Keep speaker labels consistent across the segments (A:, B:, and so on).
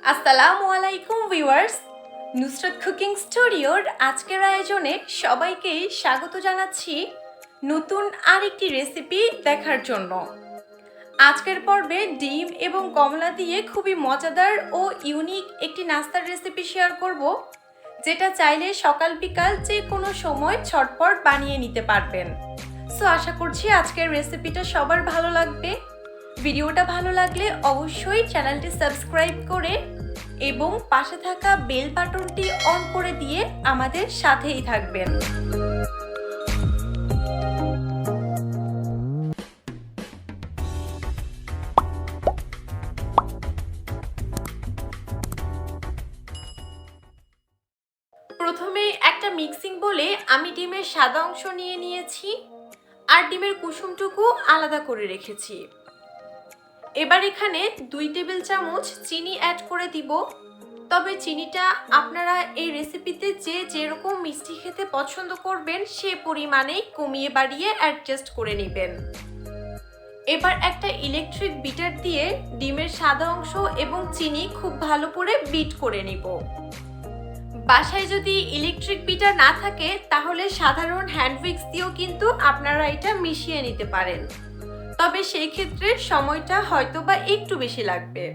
A: আসসালামু আলাইকুম viewers, Nusrat cooking স্টুডিওর আজকের আয়োজনে সবাইকে স্বাগত জানাচ্ছি নতুন আরেকটি রেসিপি দেখার জন্য। আজকের পর্বে ডিম এবং কমলা দিয়ে খুবই মজাদার ও ইউনিক একটি নাস্তার রেসিপি শেয়ার করব, যেটা চাইলে সকাল বিকাল যে কোনো সময় ঝটপট বানিয়ে নিতে পারবেন। সো আশা করছি আজকের রেসিপিটা সবার ভালো লাগবে। ভিডিওটা ভালো লাগলে অবশ্যই চ্যানেলটি সাবস্ক্রাইব করে এবং পাশে থাকা বেল বাটনটি অন করে দিয়ে আমাদের সাথেই থাকবেন। প্রথমে একটা মিক্সিং বলে আমি ডিমের সাদা অংশ নিয়ে নিয়েছি আর ডিমের কুসুমটুকু আলাদা করে রেখেছি। এবার এখানে 2 টেবিল চামচ চিনি অ্যাড করে দিব। তবে চিনিটা আপনারা এই রেসিপিতে যে যেরকম মিষ্টি খেতে পছন্দ করবেন সে পরিমাণেই কমিয়ে বাড়িয়ে অ্যাডজাস্ট করে নেবেন। এবার একটা ইলেকট্রিক বিটার দিয়ে ডিমের সাদা অংশ এবং চিনি খুব ভালো করে বিট করে নিব। বাসায় যদি ইলেকট্রিক বিটার না থাকে তাহলে সাধারণ হ্যান্ড উইক্স দিয়েও কিন্তু আপনারা এটা মিশিয়ে নিতে পারেন, তবে সেই ক্ষেত্রে সময়টা হয়তোবা একটু বেশি লাগবে।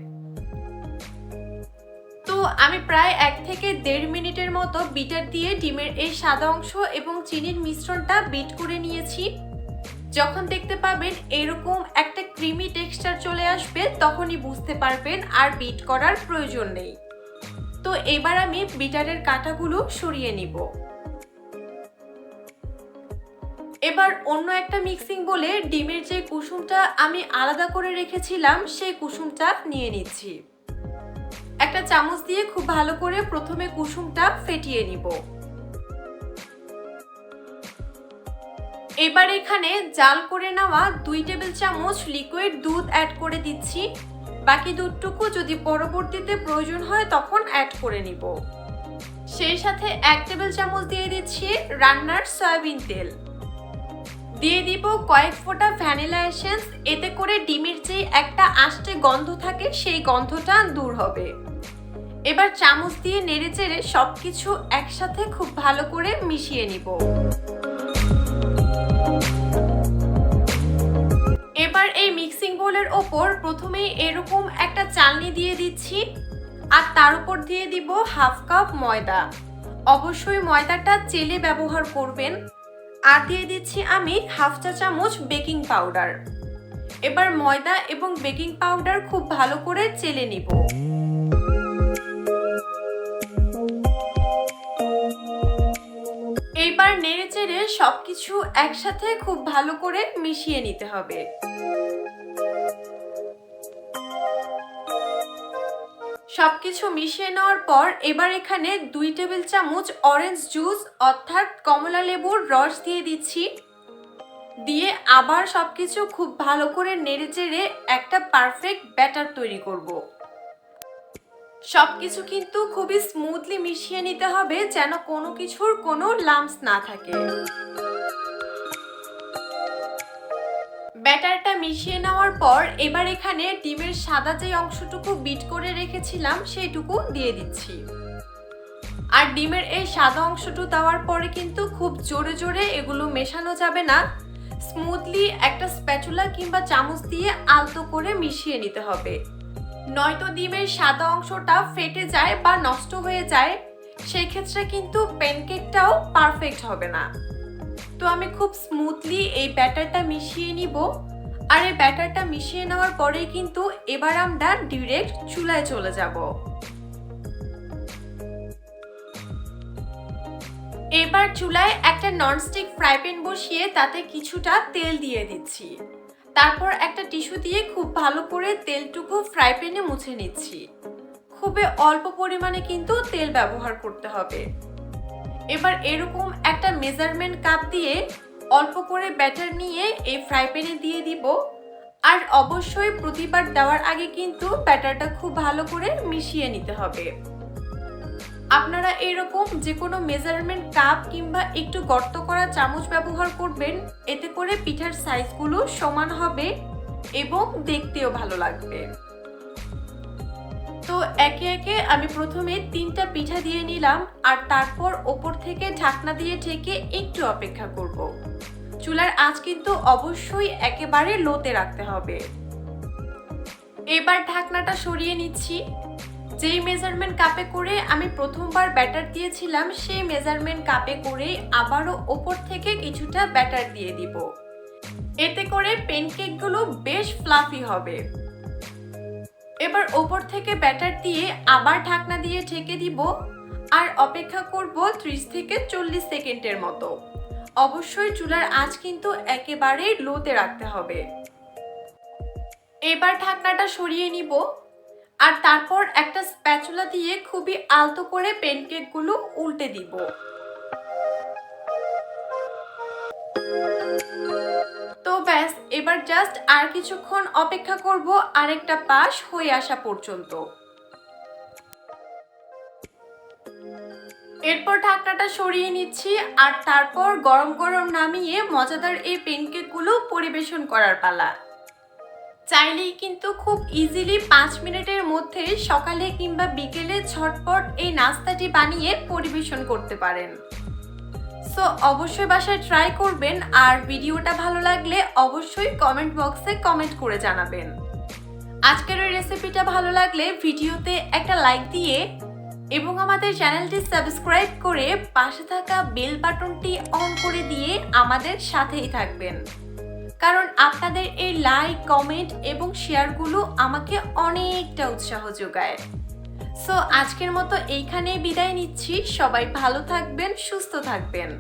A: তো আমি প্রায় 1 থেকে 1.5 মিনিটের মতো বিটার দিয়ে ডিমের এই সাদা অংশ এবং চিনির মিশ্রণটা বিট করে নিয়েছি। যখন দেখতে পাবেন এরকম একটা ক্রিমি টেক্সচার চলে আসবে তখনই বুঝতে পারবেন আর বিট করার প্রয়োজন নেই। তো এবার আমি বিটারের কাঁটাগুলো সরিয়ে নিব। এবার অন্য একটা মিক্সিং বলে ডিমের যে কুসুমটা আমি আলাদা করে রেখেছিলাম সেই কুসুমটা নিয়ে নিচ্ছি। একটা চামচ দিয়ে খুব ভালো করে প্রথমে কুসুমটা ফেটিয়ে নিব। এবার এখানে জাল করে নেওয়া 2 টেবিল চামচ লিকুইড দুধ অ্যাড করে দিচ্ছি। বাকি দুধটুকু যদি পরবর্তীতে প্রয়োজন হয় তখন অ্যাড করে নিব। সেই সাথে 1 টেবিল চামচ দিয়ে দিচ্ছি রান্নার সয়াবিন তেল। দিয়ে দিব কয়েক ফোঁটা ভ্যানিলা এসেন্স, এতে করে ডিমের যে একটা আষ্টে গন্ধ থাকে সেই গন্ধটা দূর হবে। এবার চামচ দিয়ে নেড়েচেড়ে সবকিছু একসাথে খুব ভালো করে মিশিয়ে নিব। এবার এই মিক্সিং বোলের ওপর প্রথমেই এরকম একটা চালনি দিয়ে দিচ্ছি আর তার উপর দিয়ে দিব 1/2 কাপ ময়দা। অবশ্যই ময়দাটা চেলে ব্যবহার করবেন। আর দিয়ে দিচ্ছি আমি 1/2 চা চামচ বেকিং পাউডার। এবার ময়দা এবং বেকিং পাউডার খুব ভালো করে চেলে নিব। এইবার নেড়েচেড়ে সবকিছু একসাথে খুব ভালো করে মিশিয়ে নিতে হবে। সবকিছু মিশিয়ে নেওয়ার পর এবার এখানে 2 টেবিল চামচ অরেঞ্জ জুস অর্থাৎ কমলা লেবুর রস দিয়ে দিচ্ছি। দিয়ে আবার সবকিছু খুব ভালো করে নেড়েচেড়ে একটা পারফেক্ট ব্যাটার তৈরি করব। সবকিছু কিন্তু খুবই স্মুথলি মিশিয়ে নিতে হবে যেন কোনো কিছুর কোনো লাম্পস না থাকে। ব্যাটারটা মিশিয়ে নেওয়ার পর এবার এখানে ডিমের সাদা যে অংশটুকু বিট করে রেখেছিলাম সেইটুকু দিয়ে দিচ্ছি। আর ডিমের এই সাদা অংশটুকু দেওয়ার পরে কিন্তু খুব জোরে জোরে এগুলো মেশানো যাবে না। স্মুথলি একটা স্প্যাচুলা কিংবা চামচ দিয়ে আলতো করে মিশিয়ে নিতে হবে, নয়তো ডিমের সাদা অংশটা ফেটে যায় বা নষ্ট হয়ে যায়, সেই ক্ষেত্রে কিন্তু প্যানকেকটাও পারফেক্ট হবে না। তো আমি খুব স্মুথলি এই ব্যাটারটা মিশিয়ে নিব। আর এই ব্যাটারটা মিশিয়ে নেওয়ার পরে কিন্তু এবার আমরা ডিরেক্ট চুলায় চলে যাব। এবার চুলায় একটা ননস্টিক ফ্রাই প্যান বসিয়ে তাতে কিছুটা তেল দিয়ে দিচ্ছি। তারপর একটা টিস্যু দিয়ে খুব ভালো করে তেলটুকু ফ্রাই প্যানে মুছে নিচ্ছি। খুবই অল্প পরিমাণে কিন্তু তেল ব্যবহার করতে হবে। এবার এরকম একটা মেজারমেন্ট কাপ দিয়ে অল্প করে ব্যাটার নিয়ে এই ফ্রাই প্যানে দিয়ে দিব। আর অবশ্যই প্রতিবার দেওয়ার আগে কিন্তু ব্যাটারটা খুব ভালো করে মিশিয়ে নিতে হবে। আপনারা এরকম যে কোনো মেজারমেন্ট কাপ কিংবা একটু গর্ত করা চামচ ব্যবহার করবেন, এতে করে পিঠার সাইজগুলো সমান হবে এবং দেখতেও ভালো লাগবে। তো একে একে আমি প্রথমে 3টা পিঠা দিয়ে নিলাম আর তারপর ওপর থেকে ঢাকনা দিয়ে ঢেকে একটু অপেক্ষা করব। চুলার আঁচ কিন্তু অবশ্যই একেবারে লোতে রাখতে হবে। এবার ঢাকনাটা সরিয়ে নিচ্ছি। যেই মেজারমেন্ট কাপে করে আমি প্রথমবার ব্যাটার দিয়েছিলাম সেই মেজারমেন্ট কাপে করে আবারও ওপর থেকে কিছুটা ব্যাটার দিয়ে দিব। এতে করে প্যানকেকগুলো বেশ ফ্লাফি হবে। এবার ওপর থেকে ব্যাটার দিয়ে আবার ঢাকনা দিয়ে ঢেকে দিব আর অপেক্ষা করব 30 থেকে 40 সেকেন্ডের মতো। অবশ্যই চুলার আঁচ কিন্তু একেবারে লোতে রাখতে হবে। এবার ঢাকনাটা সরিয়ে নিব আর তারপর একটা স্প্যাচুলা দিয়ে খুবই আলতো করে প্যানকেকগুলো উল্টে দিব। তো ব্যাস, এবার জাস্ট আর কিছুক্ষণ অপেক্ষা করব আরেকটা পাশ হয়ে আসা পর্যন্ত। এরপর ঢাকনাটা সরিয়ে নিচ্ছি আর তারপর গরম গরম নামিয়ে মজাদার এই প্যানকেকগুলো পরিবেশন করার পালা। চাইলেই কিন্তু খুব ইজিলি 5 মিনিটের মধ্যে সকালে কিংবা বিকেলে ঝটপট এই নাস্তাটি বানিয়ে পরিবেশন করতে পারেন। সো অবশ্যই বাসায় ট্রাই করবেন আর ভিডিওটা ভালো লাগলে অবশ্যই কমেন্ট বক্সে কমেন্ট করে জানাবেন। আজকের এই রেসিপিটা ভালো লাগলে ভিডিওতে একটা লাইক দিয়ে এবং আমাদের চ্যানেলটি সাবস্ক্রাইব করে পাশে থাকা বেল বাটনটি অন করে দিয়ে আমাদের সাথেই থাকবেন, কারণ আপনাদের এই লাইক, কমেন্ট এবং শেয়ারগুলো আমাকে অনেকটা উৎসাহ যোগায়। সো আজকের মতো এইখানেই বিদায় নিচ্ছি। সবাই ভালো থাকবেন, সুস্থ থাকবেন।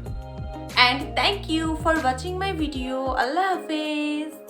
A: And thank you for watching my video. Allah Hafiz.